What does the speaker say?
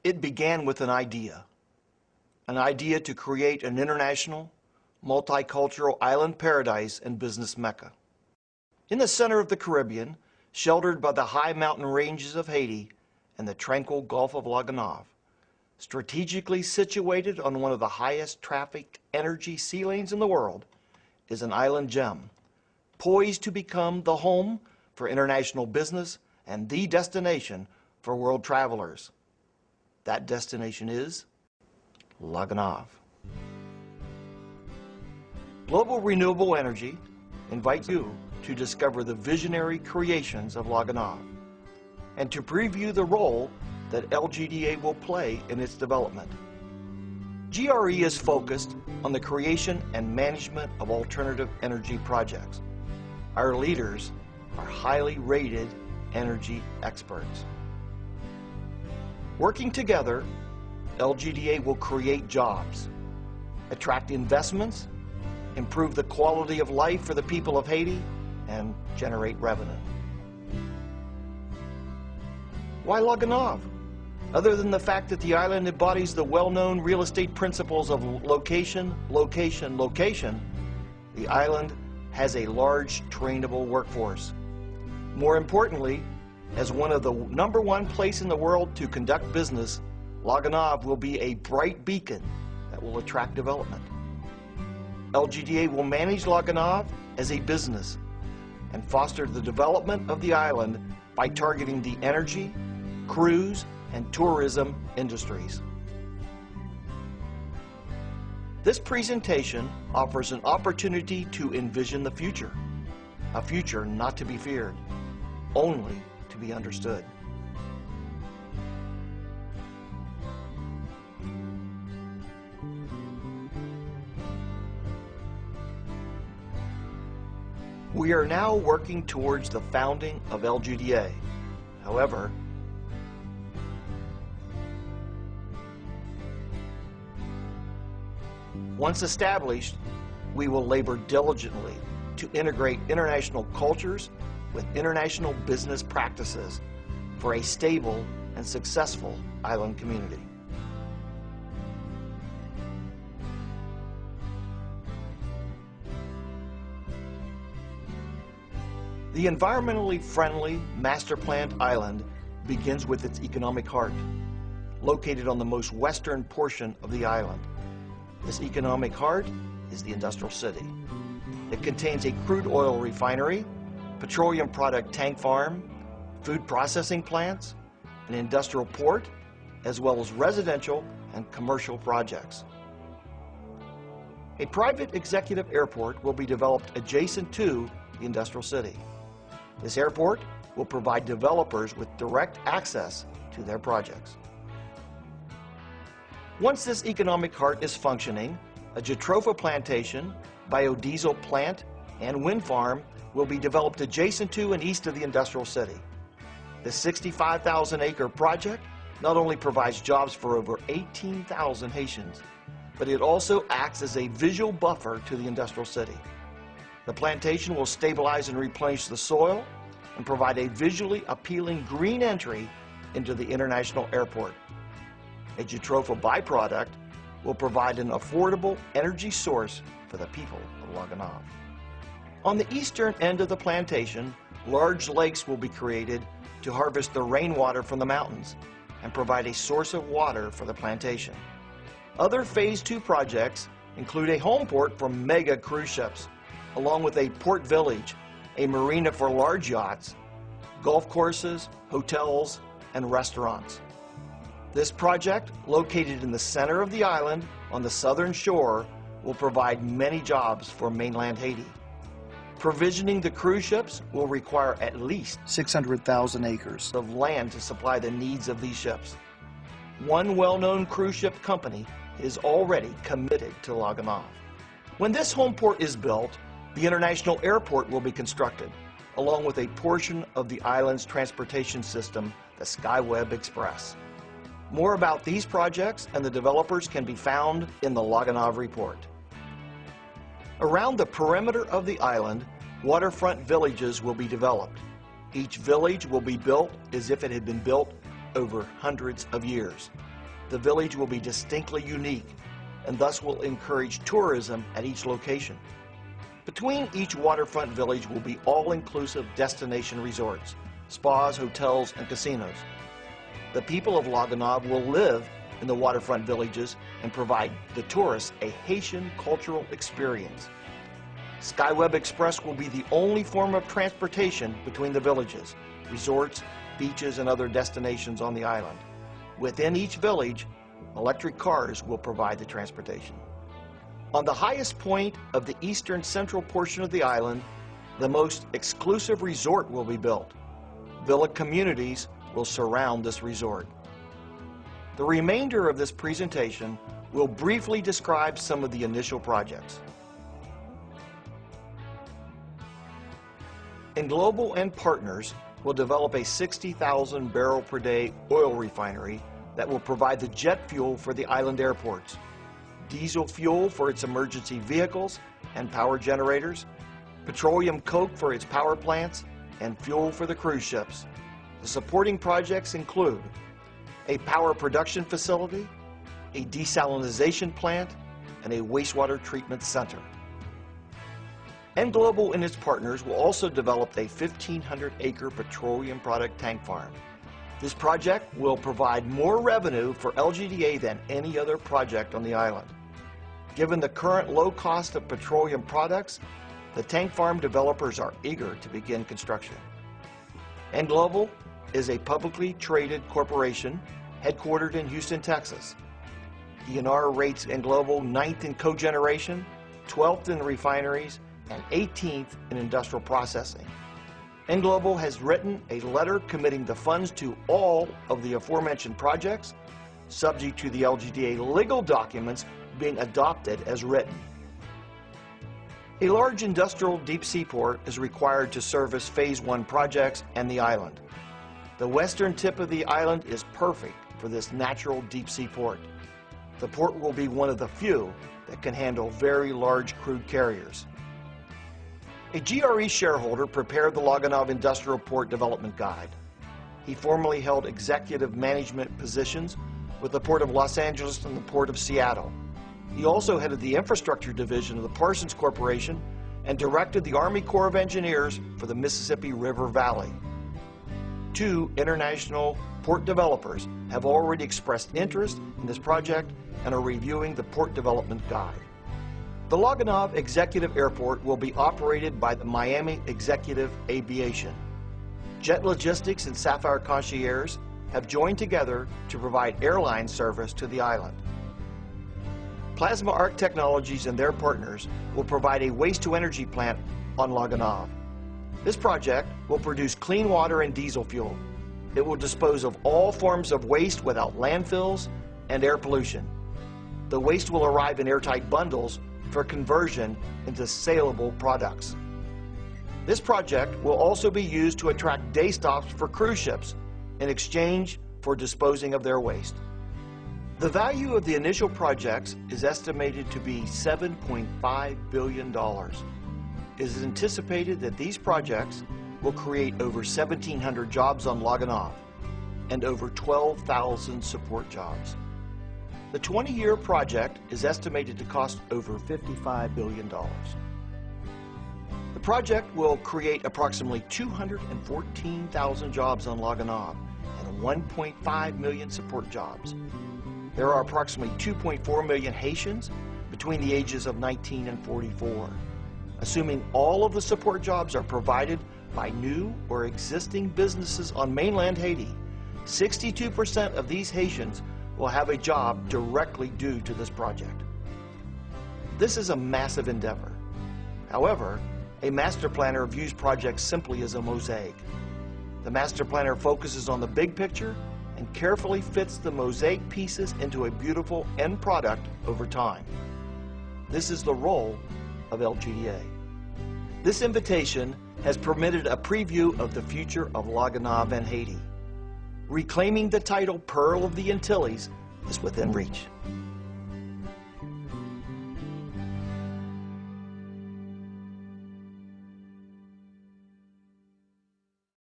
It began with an idea to create an international, multicultural island paradise and business mecca. In the center of the Caribbean, sheltered by the high mountain ranges of Haiti and the tranquil Gulf of Laganave, strategically situated on one of the highest trafficked energy sea lanes in the world, is an island gem, poised to become the home for international business and the destination for world travelers. That destination is Laganave. Global Renewable Energy invites you to discover the visionary creations of Laganave and to preview the role that LGDA will play in its development. GRE is focused on the creation and management of alternative energy projects. Our leaders are highly rated energy experts. Working together, LGDA will create jobs, attract investments, improve the quality of life for the people of Haiti, and generate revenue. Why Laganave? Other than the fact that the island embodies the well-known real estate principles of location, location, location, the island has a large trainable workforce. More importantly, as one of the #1 place in the world to conduct business, Laganave will be a bright beacon that will attract development. LGDA will manage Laganave as a business and foster the development of the island by targeting the energy, cruise, and tourism industries. This presentation offers an opportunity to envision the future, a future not to be feared, only to be understood. We are now working towards the founding of LGDA. However, once established, we will labor diligently to integrate international cultures with international business practices for a stable and successful island community. The environmentally friendly master-planned island begins with its economic heart, located on the most western portion of the island. This economic heart is the industrial city. It contains a crude oil refinery, petroleum product tank farm, food processing plants, an industrial port, as well as residential and commercial projects. A private executive airport will be developed adjacent to the industrial city. This airport will provide developers with direct access to their projects. Once this economic heart is functioning, a jatropha plantation, biodiesel plant, and wind farm will be developed adjacent to and east of the industrial city. This 65,000-acre project not only provides jobs for over 18,000 Haitians, but it also acts as a visual buffer to the industrial city. The plantation will stabilize and replenish the soil and provide a visually appealing green entry into the international airport. A jatropha byproduct will provide an affordable energy source for the people of Laganave. On the eastern end of the plantation, large lakes will be created to harvest the rainwater from the mountains and provide a source of water for the plantation. Other Phase 2 projects include a home port for mega cruise ships, along with a port village, a marina for large yachts, golf courses, hotels, and restaurants. This project, located in the center of the island on the southern shore, will provide many jobs for mainland Haiti. Provisioning the cruise ships will require at least 600,000 acres of land to supply the needs of these ships. One well-known cruise ship company is already committed to Laganave. When this home port is built, the international airport will be constructed, along with a portion of the island's transportation system, the Skyweb Express. More about these projects and the developers can be found in the Laganave report. Around the perimeter of the island, waterfront villages will be developed. Each village will be built as if it had been built over hundreds of years. the village will be distinctly unique and thus will encourage tourism at each location. Between each waterfront village will be all-inclusive destination resorts, spas, hotels, and casinos. The people of Lagunov will live in the waterfront villages and provide the tourists a Haitian cultural experience. Skyweb Express will be the only form of transportation between the villages, resorts, beaches, and other destinations on the island. Within each village, electric cars will provide the transportation. On the highest point of the eastern central portion of the island, the most exclusive resort will be built. Villa communities will surround this resort. The remainder of this presentation will briefly describe some of the initial projects. Global and partners will develop a 60,000 barrel per day oil refinery that will provide the jet fuel for the island airports, diesel fuel for its emergency vehicles and power generators, petroleum coke for its power plants, and fuel for the cruise ships. The supporting projects include a power production facility, a desalinization plant, and a wastewater treatment center. Global and its partners will also develop a 1,500-acre petroleum product tank farm. This project will provide more revenue for LGDA than any other project on the island. Given the current low cost of petroleum products, the tank farm developers are eager to begin construction. Global is a publicly traded corporation headquartered in Houston, Texas. DNR rates Global 9th in cogeneration, 12th in refineries, and 18th in industrial processing. Global has written a letter committing the funds to all of the aforementioned projects, subject to the LGDA legal documents being adopted as written. A large industrial deep sea port is required to service Phase 1 projects and the island. The western tip of the island is perfect for this natural deep sea port. The port will be one of the few that can handle very large crude carriers. A GRE shareholder prepared the Lagunov Industrial Port Development Guide. He formerly held executive management positions with the Port of Los Angeles and the Port of Seattle. He also headed the infrastructure division of the Parsons Corporation and directed the Army Corps of Engineers for the Mississippi River Valley. 2 international port developers have already expressed interest in this project and are reviewing the Port Development Guide. The Lagunov Executive Airport will be operated by the Miami Executive Aviation. Jet Logistics and Sapphire Concierge have joined together to provide airline service to the island. Plasma Arc Technologies and their partners will provide a waste-to-energy plant on Lagunov. This project will produce clean water and diesel fuel. It will dispose of all forms of waste without landfills and air pollution. The waste will arrive in airtight bundles for conversion into saleable products. This project will also be used to attract day stops for cruise ships in exchange for disposing of their waste. The value of the initial projects is estimated to be $7.5 billion. It is anticipated that these projects will create over 1,700 jobs on Lagunov and over 12,000 support jobs. The 20-year project is estimated to cost over $55 billion. The project will create approximately 214,000 jobs on Lagunov and 1.5 million support jobs. There are approximately 2.4 million Haitians between the ages of 19 and 44. Assuming all of the support jobs are provided by new or existing businesses on mainland Haiti, 62% of these Haitians will have a job directly due to this project. This is a massive endeavor. However, a master planner views projects simply as a mosaic. The master planner focuses on the big picture and carefully fits the mosaic pieces into a beautiful end product over time. This is the role of LGDA. This invitation has permitted a preview of the future of Lagunov and Haiti. Reclaiming the title Pearl of the Antilles is within reach.